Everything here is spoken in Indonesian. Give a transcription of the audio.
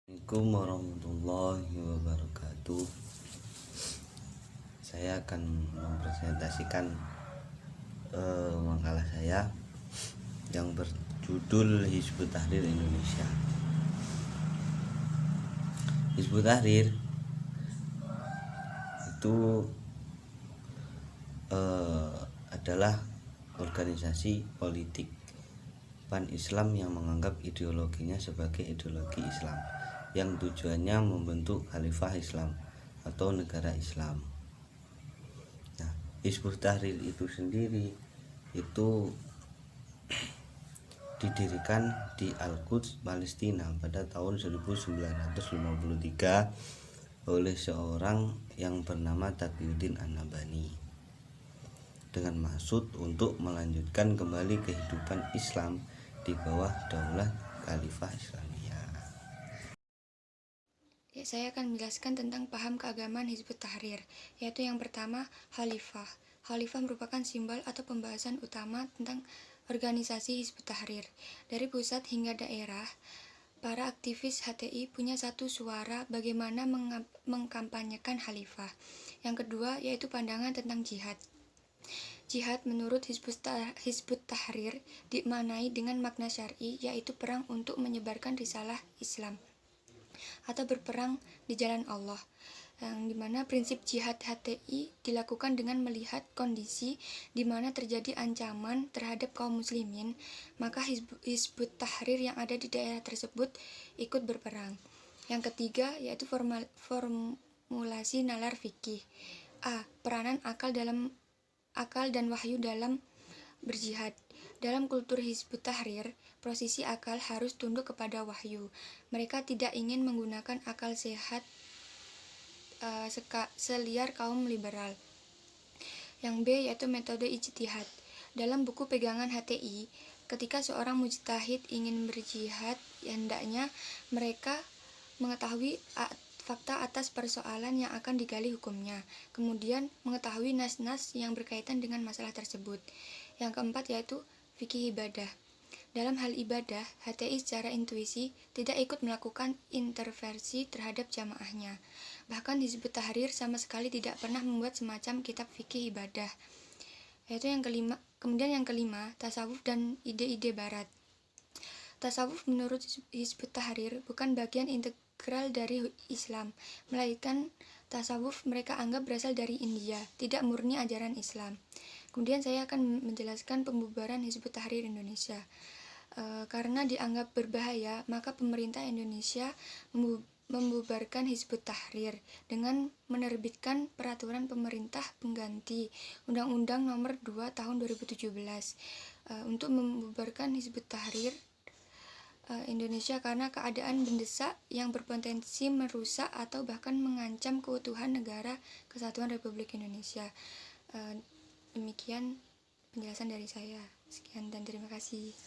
Assalamualaikum warahmatullahi wabarakatuh. Saya akan mempresentasikan makalah saya yang berjudul Hizbut Tahrir Indonesia. Hizbut Tahrir itu adalah organisasi politik pan-Islam yang menganggap ideologinya sebagai ideologi Islam, yang tujuannya membentuk khalifah Islam atau negara Islam. Nah, Hizbut Tahrir itu sendiri itu didirikan di Al-Quds, Palestina pada tahun 1953 oleh seorang yang bernama Taqiyuddin An-Nabhani dengan maksud untuk melanjutkan kembali kehidupan Islam di bawah daulah Khalifah Islamiyah. Saya akan menjelaskan tentang paham keagamaan Hizbut Tahrir, yaitu yang pertama, khalifah. Khalifah merupakan simbol atau pembahasan utama tentang organisasi Hizbut Tahrir. Dari pusat hingga daerah, para aktivis HTI punya satu suara bagaimana mengkampanyekan khalifah. Yang kedua, yaitu pandangan tentang jihad. Jihad menurut Hizbut Tahrir dimaknai dengan makna syar'i, yaitu perang untuk menyebarkan risalah Islam atau berperang di jalan Allah, yang dimana prinsip jihad HTI dilakukan dengan melihat kondisi di mana terjadi ancaman terhadap kaum muslimin, maka Hizbut Tahrir yang ada di daerah tersebut ikut berperang. Yang ketiga, yaitu formulasi nalar fikih. A. Peranan akal dan wahyu dalam berjihad. Dalam kultur Hizbut Tahrir, posisi akal harus tunduk kepada wahyu. Mereka tidak ingin menggunakan akal sehat seliar kaum liberal. Yang B, yaitu metode ijtihad. Dalam buku pegangan HTI, ketika seorang mujtahid ingin berjihad, hendaknya mereka mengetahui fakta atas persoalan yang akan digali hukumnya, kemudian mengetahui nas-nas yang berkaitan dengan masalah tersebut. Yang keempat, yaitu fikih ibadah. Dalam hal ibadah, HTI secara intuisi tidak ikut melakukan intervensi terhadap jamaahnya. Bahkan Hizbut Tahrir sama sekali tidak pernah membuat semacam kitab fikih ibadah. Kemudian yang kelima, tasawuf dan ide-ide barat. Tasawuf menurut Hizbut Tahrir bukan bagian integral dari Islam, melainkan tasawuf mereka anggap berasal dari India, tidak murni ajaran Islam. Kemudian saya akan menjelaskan pembubaran Hizbut Tahrir Indonesia. Karena dianggap berbahaya, maka pemerintah Indonesia membubarkan Hizbut Tahrir dengan menerbitkan peraturan pemerintah pengganti Undang-Undang Nomor 2 Tahun 2017 untuk membubarkan Hizbut Tahrir Indonesia karena keadaan mendesak yang berpotensi merusak atau bahkan mengancam keutuhan negara Kesatuan Republik Indonesia. Demikian penjelasan dari saya. Sekian dan terima kasih.